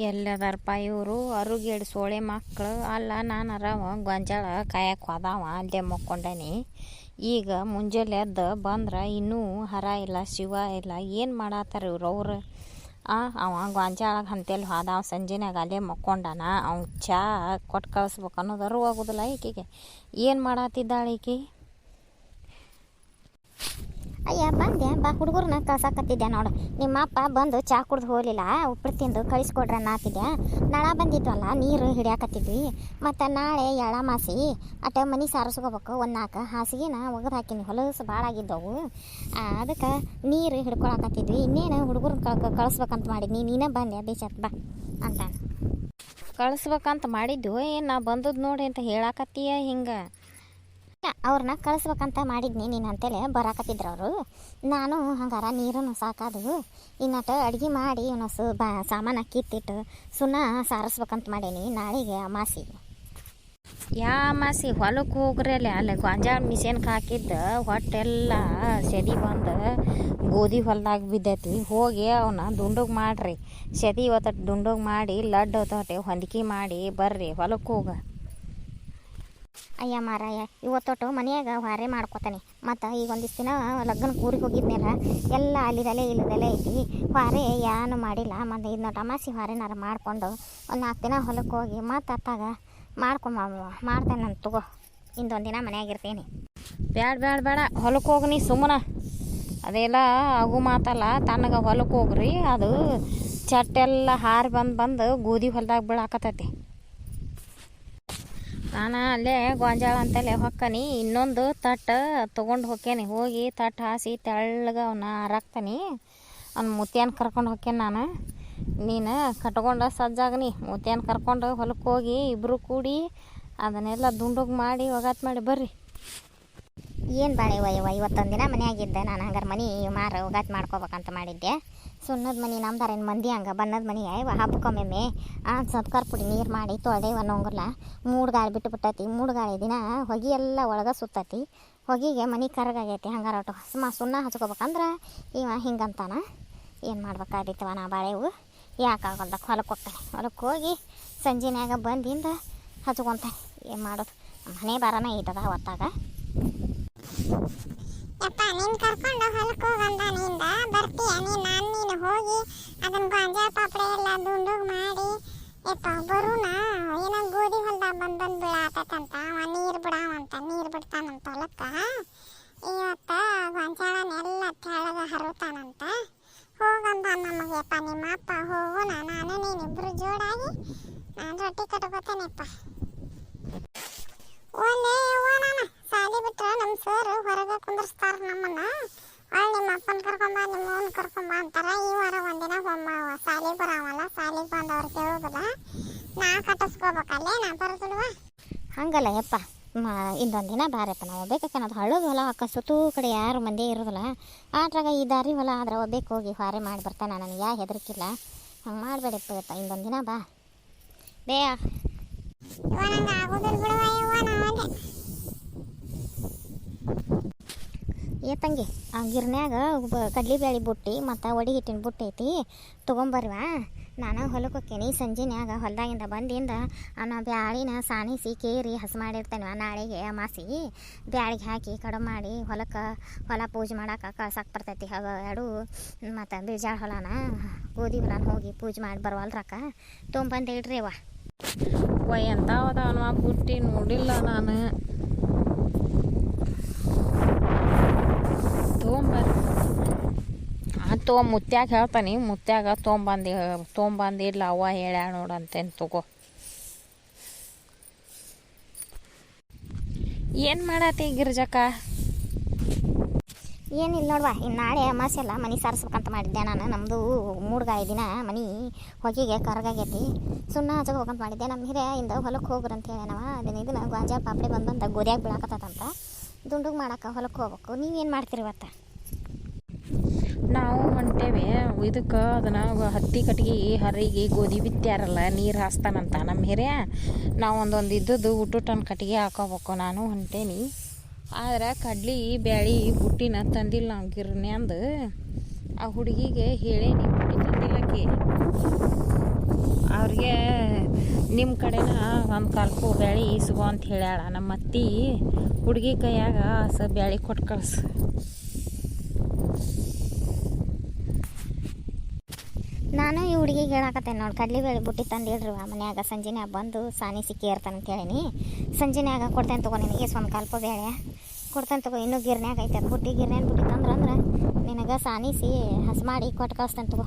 ಎಲ್ಲದಾರಪ್ಪ ಇವರು ಅರುಗೇಡು ಸೋಳೆ ಮಕ್ಕಳು ಅಲ್ಲ. ನಾನರ ಗೊಂಜಾಳ ಕಾಯಕ್ಕೆ ಹೋದಾವ ಅಲ್ಲೇ ಮಕ್ಕೊಂಡೇನಿ. ಈಗ ಮುಂಜಾನೆ ಎದ್ದು ಬಂದ್ರೆ ಇನ್ನೂ ಹರ ಇಲ್ಲ ಶಿವ ಇಲ್ಲ. ಏನು ಮಾಡತ್ತಾರ ಇವ್ರು ಅವ್ರು. ಅವ ಗೊಂಜಾಳಗೆ ಅಂತೇಳಿ ಹೋದಾವ ಸಂಜೆನಾಗ ಅಲ್ಲೇ ಮಕ್ಕೊಂಡಾನ. ಅವ್ನು ಚಾ ಕೊಟ್ಟು ಕಳಿಸ್ಬೇಕು ಅನ್ನೋದು ಅರು ಆಗೋದಿಲ್ಲ ಈಕೆಗೆ. ಏನು ಮಾಡತ್ತಿದ್ದಾಳೆ ಈಕೆ? ಅಯ್ಯ ಬಂದೆ ಬಾ, ಹುಡುಗರನ್ನ ಕಳ್ಸಾಕತ್ತಿದ್ದೆ ನೋಡು. ನಿಮ್ಮ ಅಪ್ಪ ಬಂದು ಚಾ ಕುಡ್ದು ಹೋಗಲಿಲ್ಲ, ಉಪ್ಪಿಟ್ಟು ತಿಂದು ಕಳಿಸ್ಕೊಡ್ರಿ ಅನ್ನತ್ತಿದ್ದೆ. ನಾಳ ಬಂದಿದ್ವಲ್ಲ, ನೀರು ಹಿಡಿಯಾಕತ್ತಿದ್ವಿ. ಮತ್ತು ನಾಳೆ ಎಳ್ಳಮಾಸಿ ಅಟ ಮನೆ ಸಾರಿಸ್ಕೋಬೇಕು. ಒಂದು 4 ಹಾಸಿಗೆನ ಒಗೆದು ಹಾಕಿನಿ, ಹೊಲಸು ಭಾಳ ಆಗಿದ್ದವು. ಅದಕ್ಕೆ ನೀರು ಹಿಡ್ಕೊಳಕತ್ತಿದ್ವಿ. ಇನ್ನೇನು ಹುಡುಗರನ್ನ ಕಳಿಸ್ಬೇಕಂತ ಮಾಡಿದ್ನಿ. ನೀನೇ ಬಂದೆ ಬೇಸತ್ ಬಾ ಅಂತ ಕಳಿಸ್ಬೇಕಂತ ಮಾಡಿದ್ದು. ಏನು ನಾ ಬಂದದ್ದು ನೋಡಿ ಅಂತ ಹೇಳಾಕತ್ತೀಯ ಹಿಂಗೆ? ಅವ್ರನ್ನ ಕಳಿಸ್ಬೇಕಂತ ಮಾಡಿದ್ನಿ ನೀನು ಅಂತೇಳಿ ಬರಾಕತ್ತಿದ್ರು ಅವರು. ನಾನು ಹಂಗಾರ ನೀರನ್ನು ಸಾಕಾದು ಇನ್ನಟ್ಟು ಅಡುಗೆ ಮಾಡಿ ಇನ್ನೊಸು ಸಾಮಾನು ಕಿತ್ತಿಟ್ಟು ಸುಣ್ಣ ಸಾರಿಸ್ಬೇಕಂತ ಮಾಡೀನಿ ನಾಳೆಗೆ ಅಮಾಸಿ. ಅಮಾಸಿ ಹೊಲಕ್ಕೆ ಹೋಗ್ರಿ ಅಲ್ಲಿ ಗೊಂಜಾಳ ಮಿಷನ್ಗೆ ಹಾಕಿದ್ದು ಹೊಟ್ಟೆಲ್ಲ ಸೆದಿ ಬಂದು ಗೋಧಿ ಹೊಲ್ದಾಗ ಬಿದ್ದೈತಿ. ಹೋಗಿ ಅವನ್ನ ದುಂಡಗೆ ಮಾಡಿರಿ. ಸೆದಿ ಇವತ್ತು ದುಂಡಗೆ ಮಾಡಿ ಲಡ್ಡು ಹೊತ್ತೊಟ್ಟೆ ಹೊಂದಿಕೆ ಮಾಡಿ ಬರ್ರಿ ಹೊಲಕ್ಕೆ ಹೋಗ. ಅಯ್ಯ ಮಾರಾಯ, ಇವತ್ತೊಟ್ಟು ಮನೆಯಾಗ ಹೊರೆ ಮಾಡ್ಕೊತಾನೆ. ಮತ್ತು ಈಗ ಒಂದಿಷ್ಟು ದಿನ ಲಗ್ನ ಊರಿಗೆ ಹೋಗಿದ್ನಲ್ಲ, ಎಲ್ಲ ಅಲ್ಲಿದಲ್ಲೇ ಇಲ್ಲದಲ್ಲೇ ಐತಿ. ಹೊರೆ ಏನು ಮಾಡಿಲ್ಲ. ಮತ್ತು ಇದನ್ನ ಟಮಾಸಿ ಹೊರೆನಾರ ಮಾಡಿಕೊಂಡು ಒಂದು 4 ದಿನ ಹೊಲಕ್ಕೆ ಹೋಗಿ ಮತ್ತು ಅತ್ತಾಗ ಮಾಡ್ತೇನೆ ನಾನು. ತಗೋ, ಇಂದೊಂದು ದಿನ ಮನೆಯಾಗಿರ್ತೀನಿ. ಬೇಡ ಹೊಲಕ್ಕೆ ಹೋಗಿ ನೀ ಸುಮ್ಮನೆ. ಅದೆಲ್ಲ ಆಗು ಮಾತಲ್ಲ. ತಣ್ಣಗೆ ಹೊಲಕ್ಕೆ ಹೋಗ್ರಿ. ಅದು ಚಟ್ಟೆಲ್ಲ ಹಾರಿ ಬಂದು ಗೋಧಿ ಹೊಲ್ದಾಗ ಬೀಳಾಕತ್ತೈತಿ. ನಾನು ಅಲ್ಲೇ ಗೊಂಜಾಳ ಅಂತಲೇ ಹೊಕ್ಕನಿ. ಇನ್ನೊಂದು ತಟ್ಟು ತೊಗೊಂಡು ಹೋಗ್ತೇನೆ. ಹೋಗಿ ತಟ್ಟು ಹಾಸಿ ತೆಳ್ಳಗೆ ಅವನ್ನ ಹರಾಕ್ತಾನೆ. ಅವ್ನು ಮುತ್ಯಾನ ಕರ್ಕೊಂಡು ಹೋಗ್ತೇನೆ ನಾನು. ನೀನು ಕಟ್ಕೊಂಡು ಸಜ್ಜಾಗನಿ. ಮುತ್ಯಾನ ಕರ್ಕೊಂಡು ಹೊಲಕ್ಕೆ ಹೋಗಿ ಇಬ್ಬರು ಕೂಡಿ ಅದನ್ನೆಲ್ಲ ದುಂಡಗೆ ಮಾಡಿ ಒಗಾತ್ ಮಾಡಿ ಬರ್ರಿ. ಏನು ಬಾಳೆ ಇವತ್ತೊಂದು ದಿನ ಮನೆಯಾಗಿದ್ದೆ ನಾನು. ಹಂಗಾರೆ ಮನೆ ಮಾರು ಒಗಾತ್ ಮಾಡ್ಕೋಬೇಕಂತ ಮಾಡಿದ್ದೆ. ಸುಣ್ಣದ ಮನೆ ನಮ್ದಾರೇನು ಮಂದಿ ಹಂಗೆ ಬಣ್ಣದ ಮನೆ ಹಬ್ಬಕ್ಕೊಮ್ಮೆ ಸತ್ಕಾರ ಪುಡಿ ನೀರು ಮಾಡಿ ತೊಳೆದೇವ ಅನ್ನೋಂಗಿಲ್ಲ. 3 ಗಾಳಿ ಬಿಟ್ಟುಬಿಟ್ಟೈತಿ. 3 ಗಾಳಿ ದಿನ ಹೊಗೆ ಎಲ್ಲ ಒಳಗೆ ಸುತ್ತತಿ. ಹೊಗೆಗೆ ಮನೆ ಕರಗಾಗೈತಿ. ಹಂಗಾರ ಒಟ್ಟು ಸುಣ್ಣ ಹಚ್ಕೋಬೇಕಂದ್ರೆ ಇವ ಹಿಂಗಂತಾನ. ಏನು ಮಾಡ್ಬೇಕಾದಿತ್ತವ ನಾ ಬಾಳೆವು ಯಾಕಾಗಲ್ದ ಹೊಲಕ್ಕೆ ಹೋಗ್ತಾನೆ. ಹೊಲಕ್ಕೆ ಹೋಗಿ ಸಂಜೆನಾಗ ಬಂದಿಂದ ಹಚ್ಕೊತಾನೆ. ಏನು ಮಾಡೋದು, ಮನೆ ಬರೋಣ ಇದ್ದದ ಹೊತ್ತಾಗ. ಯಪ್ಪ ನೀನು ಕರ್ಕೊಂಡು ಹೊಲಕ್ಕೆ ಹೋಗಂದಾನಿಂದ ಬರ್ತೀಯ ನೀನು ಹೋಗಿ ಅದನ್ನ ಗೊಂಜಾಳ ಪಾಪಡೆ ಎಲ್ಲ ದುಂಡುಗೆ ಮಾಡಿ ಯಪ್ಪ ಬರುಣ. ಏನೋ ಗೋಧಿ ಹೊಲ್ದಾಗ ಬಂದು ಬೀಳಾತೈತಂತ. ನೀರು ಬಿಡಾವಂತ, ನೀರು ಬಿಡ್ತಾನಂತ ಹೊಲಕ್ಕೆ. ಇವತ್ತು ಗೊಂಜಾಳನೆಲ್ಲ ತೆಳಗೆ ಹರುತ್ತಾನಂತ. ಹೋಗಂದ ನಮಗೆಪ್ಪ ನಿಮ್ಮ ಅಪ್ಪ. ಹೋಗೋಣ ನಾನು ನೀನಿಬ್ಬರು ಜೋಡಾಗಿ. ನಾನು ರೊಟ್ಟಿ ಕಟ್ಕೋತೇನೆಪ್ಪ. ಒಳ್ಳೆ ನಾನು ಸಾಲಿ ಬಿಟ್ರೆ ನಮ್ಮ ಸರ್ ಹೊರಗೆ ಕುಂದರ್ಸ್ತಾರ ನಮ್ಮನ್ನ. ನಿಮ್ಮ ಅಪ್ಪನ ಕರ್ಕೊಂಬ ನಿಮ್ಮ ಅವ್ನ ಕರ್ಕೊಂಬ ಅಂತಾರ. ಈ ವಾರ ಒಂದಿನ ಸಾಲಿಗೆ ಬರಾವಲ್ಲ, ಸಾಲಿಗೆ ಬಂದವ್ರು ಕೇಳೋದಿಲ್ಲ. ನಾ ಕಟ್ಟಿಸ್ಕೋಬೇಕಲ್ಲೇ, ನಾ ಬರೋದಿಲ್ವ? ಹಂಗಲ್ಲ ಯಪ್ಪ, ಇನ್ನೊಂದು ದಿನ ಬಾರಪ್ಪ. ನಾವು ಹೋಗ್ಬೇಕನ್ನೋದು ಹಳ್ಳದ ಹೊಲ ಸುತ್ತೂ ಕಡೆ ಯಾರು ಮಂದಿ ಇರೋದಿಲ್ಲ. ಆಟ್ರಾಗ ಈ ದಾರಿ ಹೊಲ ಆದ್ರೆ ಹೋಗ್ಬೇಕು. ಹೋಗಿ ಹೊರೆ ಮಾಡಿ ಬರ್ತಾನೆ. ನನಗೆ ಯಾ ಹೆದರ್ಕಿಲ್ಲ. ಹಂಗೆ ಮಾಡಬೇಡಪ್ಪ ಯಪ್ಪ, ಇನ್ನೊಂದು ದಿನ ಬಾ ಬೇ. ನಂಗೆ ಆಗೋದಿಲ್ಲ ಬಿಡುವ ಯವ್ವ. ನಾವಂದೆ ತಂಗಿ ಆ ಗಿರ್ನ್ಯಾಗ ಕಡ್ಲಿಬೇಳೆ ಬುಟ್ಟಿ ಮತ್ತು ಒಡಿ ಹಿಟ್ಟಿನ ಬುಟ್ಟಿ ಐತಿ, ತೊಗೊಂಬರ್ವ. ನಾನು ಹೊಲಕ್ಕೆ ಹೋಗ್ತೀನಿ. ಸಂಜೆನ್ಯಾಗ ಹೊಲದಾಗಿಂದ ಬಂದಿಂದ ನಾ ಬ್ಯಾಳಿನ ಸಾಣಿಸಿ ಕೇರಿ ಹಸಿ ಮಾಡಿರ್ತೇನೆ. ನಾಳೆಗೆ ಅಮಾಸಿ ಬ್ಯಾಳಿಗೆ ಹಾಕಿ ಕಡುಬು ಮಾಡಿ ಹೊಲ ಪೂಜೆ ಮಾಡೋಕೆ ಕಳ್ಸಕ್ಕೆ ಬರ್ತೈತಿ. ಎರಡು ಮತ್ತು ಬೀಜಾಳ ಹೊಲನ ಗೋಧಿ ಹೊಲನ ಹೋಗಿ ಪೂಜೆ ಮಾಡಿ ಬರುವಲ್ರಕ್ಕ ತೊಗೊಂಬಂದು ಇಡ್ರಿ ಅವ್ವ. ಎಂತ ಅದಾವ ಬುಟ್ಟಿ ನೋಡಿಲ್ಲ ನಾನು. ಮುತ್ಯಾಗ ಹೇಳ್ತಾನೆ. ಮುತ್ಯಾಗ ತೊಗೊಂಬಂದಿಲ್ಲ ಅವ್ವ ಹೇಳ್ಯಾಳ ನೋಡಂತೇನು. ತಗೋ. ಏನು ಮಾಡತ್ತಿ ಗಿರ್ಜಕ್ಕ? ಏನಿಲ್ಲ ನೋಡುವ, ಇನ್ನು ನಾಳೆ ಅಮಾಸೆ ಎಲ್ಲ ಮನೆ ಸಾರಿಸ್ಬೇಕಂತ ಮಾಡಿದ್ದೆ ನಾನು. ನಮ್ಮದು 3 ಗಾಳಿ ದಿನ ಮನೆ ಹೊಗೆಗೆ ಕರಗಾಗೈತಿ. ಸುಣ್ಣ ಹಚ್ಕೋಬೇಕಂತ ಮಾಡಿದ್ದೆ. ನಮ್ಮ ಹಿರಿಯಿಂದ ಹೊಲಕ್ಕೆ ಹೋಗ್ರಿ ಅಂತ ಹೇಳಿ ನಾವು ಇದನ್ನ ಗೊಂಜಾಳ ಪಾಪಡೆ ಬಂದಂತ ಗೋದ್ಯಾಗ ಬೀಳಾಕತ್ತಂತ ದುಂಡುಗೆ ಮಾಡಕ್ಕೆ ಹೊಲಕ್ಕೆ ಹೋಗ್ಬೇಕು. ನೀವೇನು ಮಾಡ್ತೀರಿ ಇವತ್ತು? ನಾವು ಹೊಂಟೇವೆ ಇದಕ್ಕೆ. ಅದನ್ನು ಹತ್ತಿ ಕಟ್ಗೆ ಹರಿಗೆ ಗೋಧಿ ಬಿತ್ತಾರಲ್ಲ, ನೀರು ಹಾಸ್ತಾನಂತ ನಮ್ಮ ಹಿರಿಯ. ನಾವು ಒಂದೊಂದು ಇದ್ದದ್ದು ಊಟನ ಕಟ್ಟಿಗೆ ಹಾಕೋಬೇಕು. ನಾನು ಹೊಂಟೇನಿ. ಆದ್ರೆ ಕಡ್ಲಿ ಬ್ಯಾಳಿ ಬುಟ್ಟಿನ ತಂದಿಲ್ಲ ನಾವು ಗಿರ್ನ್ಯಾಂದು. ಆ ಹುಡುಗಿಗೆ ಹೇಳೇನಿ, ಬುಟ್ಟಿ ತಂದಿಲ್ಲಕ್ಕೆ. ನಿಮ್ಮ ಕಡೆನ ಒಂದು ಕಲ್ಪು ಬ್ಯಾಳಿ ಇಸ್ಕೊ ಅಂತ ಹೇಳ್ಯಾಳ ನಮ್ಮ ಅತ್ತಿ. ಹುಡುಗಿ ಕೈಯಾಗ ಬ್ಯಾಳಿ ಕೊಟ್ಟು ಕಳ್ಸು. ನಾನು ಈ ಹುಡುಗಿಗೆ ಹೇಳಾಕತ್ತೇನೆ ನೋಡಿ, ಕಡ್ಲಿ ಬೇಳೆ ಬುಟ್ಟಿ ತಂದಿಡ್ರಿ ಮನ್ಯಾಗ, ಸಂಜೆನ್ಯಾಗ ಬಂದು ಸಾನಿ ಸಿಕ್ಕಿ ಇರ್ತಾನೆ ಅಂತ ಹೇಳೀನಿ. ಸಂಜೆನ್ಯಾಗ ಕೊಡ್ತೇನೆ ತಗೋ ನಿನಗೆ ಒಂದು ಕಲ್ಪ ಬೇಳೆ ಕೊಡ್ತೇನೆ ತಗೋ. ಇನ್ನೂ ಗಿರ್ನ್ಯಾಗ ಐತೆ ಅದು ಬುಟ್ಟಿ, ಗಿರ್ನ್ಯಾನ ಬುಟ್ಟಿ ತಂದ್ರೆ ನಿನಗೆ ಸಾನಿಸಿ ಹಸಿ ಮಾಡಿ ಕೊಟ್ಟು ಕಳಿಸ್ತೇನೆ ತಗೋ.